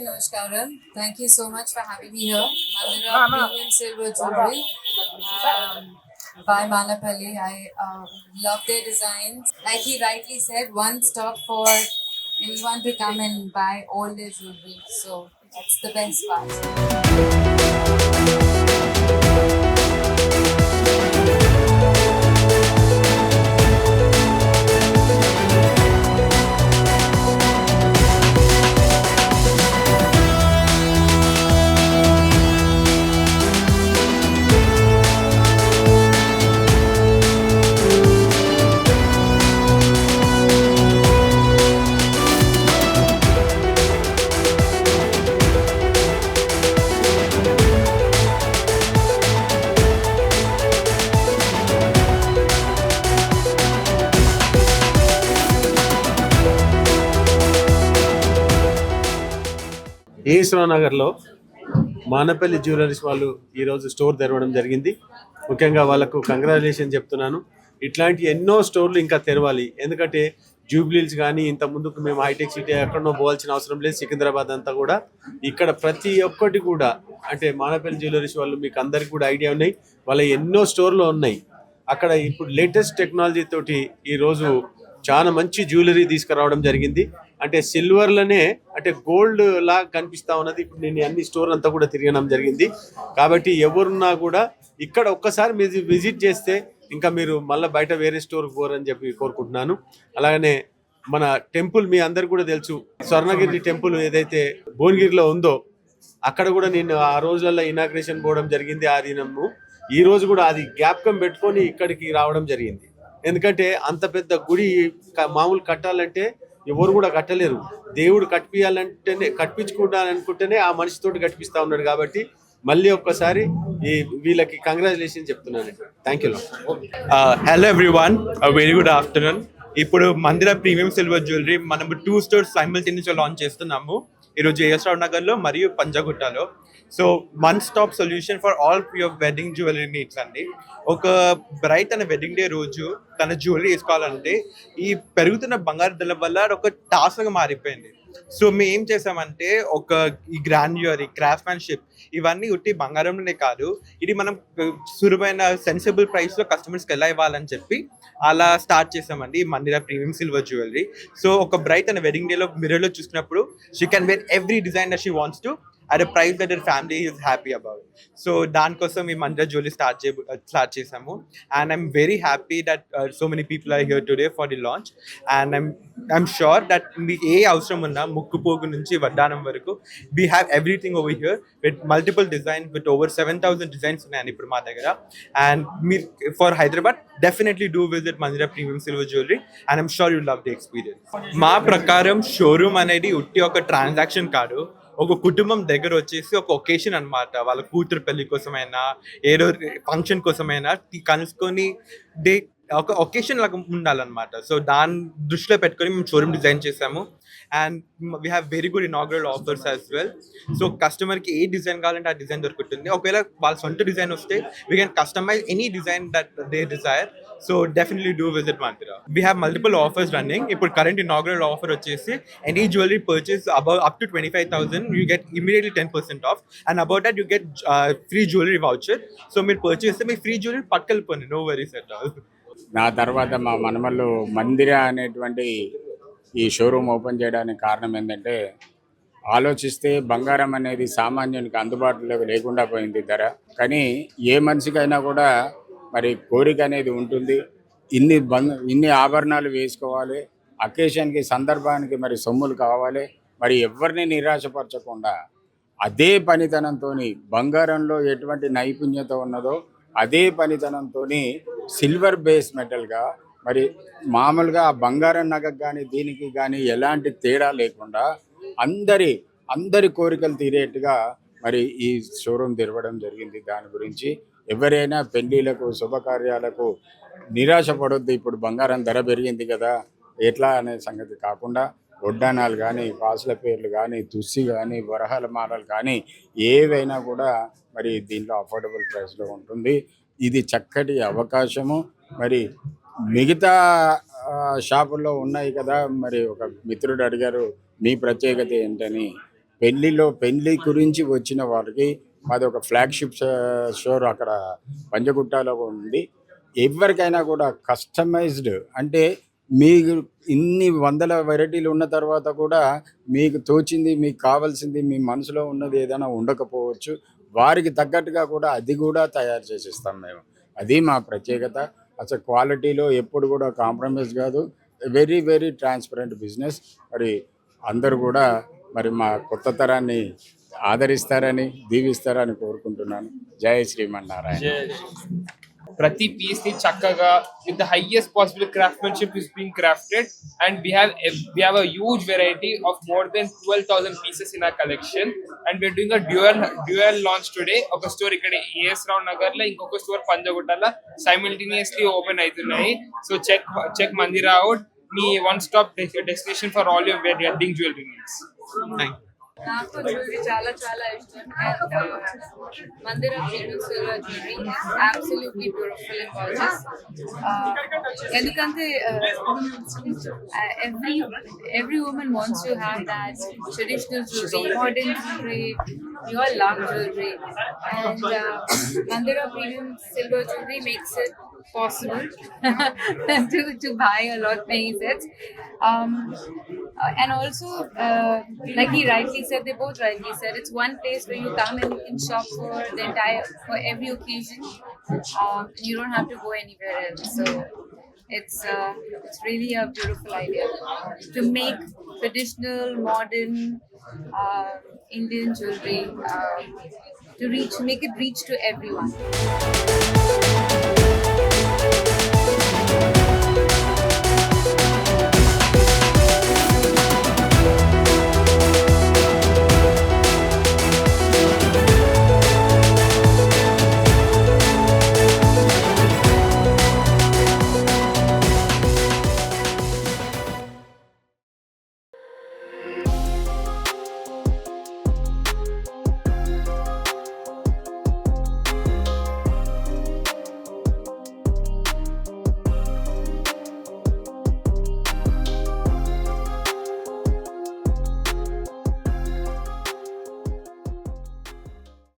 Namaskaram. Thank you so much for having me here. Mandira Premium Silver Jewelry by Manapalli. I love their designs. Like he rightly said, one stop for anyone to come and buy all their jewelry. So that's the best part. నగర్లో Manapalli jewelleries వాళ్ళు ఈరోజు store తెరవడం జరిగింది. ముఖ్యంగా వాళ్ళకు congratulation చెప్తున్నాను. ఇట్లాంటి ఎన్నో స్టోర్లు ఇంకా తెరవాలి. ఎందుకంటే జూబ్లీల్స్ కానీ ఇంత ముందుకు మేము హైటెక్ సిటీ ఎక్కడనో పోవాల్సిన అవసరం లేదు. సికింద్రాబాద్ అంతా కూడా ఇక్కడ ప్రతి ఒక్కటి కూడా అంటే మానపల్లి జ్యువెలరీస్ వాళ్ళు మీకు అందరికి కూడా ఐడియా ఉన్నాయి. వాళ్ళ ఎన్నో స్టోర్లు ఉన్నాయి. అక్కడ ఇప్పుడు లేటెస్ట్ టెక్నాలజీ తోటి ఈరోజు చాలా మంచి జ్యువెలరీ తీసుకురావడం జరిగింది. అంటే సిల్వర్లోనే అంటే గోల్డ్ లా కనిపిస్తా ఉన్నది. ఇప్పుడు నేను అన్ని స్టోర్ అంతా కూడా తిరగడం జరిగింది. కాబట్టి ఎవరున్నా కూడా ఇక్కడ ఒక్కసారి మీరు విజిట్ చేస్తే ఇంకా మీరు మళ్ళీ బయట వేరే స్టోర్కి పోరని చెప్పి కోరుకుంటున్నాను. అలాగనే మన టెంపుల్ మీ అందరికి కూడా తెలుసు, స్వర్ణగిరి టెంపుల్ ఏదైతే భువనగిరిలో ఉందో అక్కడ కూడా నేను ఆ రోజులలో ఇనాగ్రేషన్ పోవడం జరిగింది. ఆ దినము ఈ రోజు కూడా అది జ్ఞాపకం పెట్టుకొని ఇక్కడికి రావడం జరిగింది. ఎందుకంటే అంత పెద్ద గుడి మామూలు కట్టాలంటే ఎవరు కూడా కట్టలేరు. దేవుడు కట్టియాలంటేనే కట్టించుకుంటాననుకుంటేనే ఆ మనిషితోటి కట్టిపిస్తా ఉన్నాడు. కాబట్టి మళ్ళీ ఒక్కసారి ఈ వీళ్ళకి కంగ్రాచులేషన్ చెప్తున్నాను. Thank you. Hello everyone, very good afternoon. ఇప్పుడు మందిర ప్రీమియం సిల్వర్ జ్యువెలరీ మనం 2 స్టోర్స్ సైమల్టేనియస్గా లాంచ్ చేస్తున్నాము. ఈరోజు ఏఎస్ రావు నగర్లో మరియు పంజాగుట్టలో. So one stop solution for all your wedding jewellery needs అండి. ఒక బ్రైట్ తన వెడ్డింగ్ డే రోజు తన జ్యువెలరీ వేసుకోవాలంటే ఈ పెరుగుతున్న బంగారు ధరల వల్ల ఒక టాస్క్గా మారిపోయింది. సో మేము ఏం చేసామంటే ఈ గ్రాండ్యూర్, ఈ క్రాఫ్ట్మెన్షిప్ ఇవన్నీ ఉట్టి బంగారంలోనే కాదు, ఇది మనం సులువైన సెన్సిబుల్ ప్రైస్లో కస్టమర్స్కి ఎలా ఇవ్వాలని చెప్పి అలా స్టార్ట్ చేసామండి మందిర ప్రీమియం సిల్వర్ జ్యువెలరీ. సో ఒక బ్రైట్ తన వెడ్డింగ్ డేలో మిర్రర్లో చూసినప్పుడు she can where every design that she wants to at a price that her family is happy about. So దానికోసం ఈ మందిర జ్యువెలరీ స్టార్ట్ చేసాము. And I'm very happy that so many people are here today for the launch. And I'm sure that మీకు ఏ అవసరం ఉన్నా ముక్కుపోగు నుంచి వడ్డానం వరకు we have everything over here with multiple designs, with over 7,000 designs ఉన్నాయండి ఇప్పుడు మా దగ్గర. And for Hyderabad definitely do visit మందిర premium silver jewellery and I'm sure you'll love the experience. మా ప్రకారం షోరూమ్ అనేది ఉట్టి ఒక ట్రాన్సాక్షన్ కాదు, ఒక కుటుంబం దగ్గర వచ్చేసి ఒక ఒకేషన్ అనమాట. వాళ్ళ కూతురు పెళ్లి కోసమైనా ఏదో ఫంక్షన్ కోసమైనా కలుసుకొని ఒక ఒకేషన్ లాగా ఉండాలన్నమాట. సో దాన్ని దృష్టిలో పెట్టుకొని మేము షోరూమ్ డిజైన్ చేసాము. And we have very good inaugural offers as well. So కస్టమర్కి ఏ డిజైన్ కావాలంటే ఆ డిజైన్ దొరుకుతుంది. ఒకవేళ వాళ్ళ సొంత డిజైన్ వస్తే we can customise any design that they desire. So definitely do visit Mandira. We have multiple offers running. ఇప్పుడు current inaugural offer వచ్చేసి any jewelry purchase up to 25,000 you get immediately 10% off, and about that you get free jewelry voucher. So మీరు purchase చేస్తే మీ free jewelry పట్టుకెళ్ళిపోండి, no worries at all. నా తర్వాత మా మనమల్లు మందిర అనేటువంటి ఈ షోరూమ్ ఓపెన్ చేయడానికి కారణం ఏంటంటే, ఆలోచిస్తే బంగారం అనేది సామాన్యునికి అందుబాటులో లేకుండా పోయింది ధర. కానీ ఏ మనిషికైనా కూడా మరి కోరిక అనేది ఉంటుంది. ఇన్ని ఆభరణాలు వేసుకోవాలి, అకేషన్కి సందర్భానికి మరి సొమ్ములు కావాలి. మరి ఎవరిని నిరాశపరచకుండా అదే పనితనంతో బంగారంలో ఎటువంటి నైపుణ్యత ఉన్నదో అదే పనితనంతో సిల్వర్ బేస్ మెటల్గా మరి మామూలుగా బంగారం నగకు కానీ దీనికి కానీ ఎలాంటి తేడా లేకుండా అందరి కోరికలు తీరేట్టుగా మరి ఈ షోరూమ్ తెరవడం జరిగింది. దాని గురించి ఎవరైనా పెళ్లిలకు శుభకార్యాలకు నిరాశపడొద్దు. ఇప్పుడు బంగారం ధర పెరిగింది కదా ఎట్లా అనే సంగతి కాకుండా వడ్డానాలు కానీ, కాసుల పేర్లు కానీ, తుస్సి కానీ, వరహాల మాలలు కానీ ఏవైనా కూడా మరి దీంట్లో అఫోర్డబుల్ ప్రైస్లో ఉంటుంది. ఇది చక్కటి అవకాశము. మరి మిగతా షాపుల్లో ఉన్నాయి కదా, మరి ఒక మిత్రుడు అడిగారు మీ ప్రత్యేకత ఏంటని. పెళ్లి గురించి వచ్చిన వాళ్ళకి మాది ఒక ఫ్లాగ్షిప్ షోర్ అక్కడ పంజగుట్టలో ఉంది. ఎవరికైనా కూడా కస్టమైజ్డ్ అంటే మీకు ఇన్ని వందల వెరైటీలు ఉన్న తర్వాత కూడా మీకు తోచింది, మీకు కావాల్సింది, మీ మనసులో ఉన్నది ఏదైనా ఉండకపోవచ్చు, వారికి తగ్గట్టుగా కూడా అది కూడా తయారు చేసిస్తాం మేము. అది మా ప్రత్యేకత. అసలు క్వాలిటీలో ఎప్పుడు కూడా కాంప్రమైజ్ కాదు. Very very transparent business. మరి అందరూ కూడా మరి మా కొత్త తరాన్ని ఆదరిస్తారని దీవిస్తారని కోరుకుంటున్నాను. జై శ్రీమన్నారాయణ. ప్రతి పీస్ ని చక్కగా with the highest possible craftsmanship is being crafted, and we have a huge variety of more than 12,000 pieces in our collection, and we're doing a dual launch today. ఒక స్టోర్ ఇక్కడ ఏఎస్ రావు నగర్ లో, ఇంకొక store పంజగుట్టలో simultaneously open అవుతున్నాయి. So check Mandira out, me one stop destination for all your wedding jewelry needs. Thank you. నాకు jewellery చాలా చాలా ఇష్టం. And మందిర premium silver jewellery absolutely beautiful and gorgeous. ఎందుకంటే every woman wants to have that traditional jewelry, modern jewelry. We all love jewelry, and Mandira premium silver jewelry makes it possible to buy a lot many sets. And also, like he rightly said, they both rightly said, it's one place where you come and you can shop for every occasion. You don't have to go anywhere else. So it's really a beautiful idea to make traditional, modern Indian jewelry make it reach to everyone.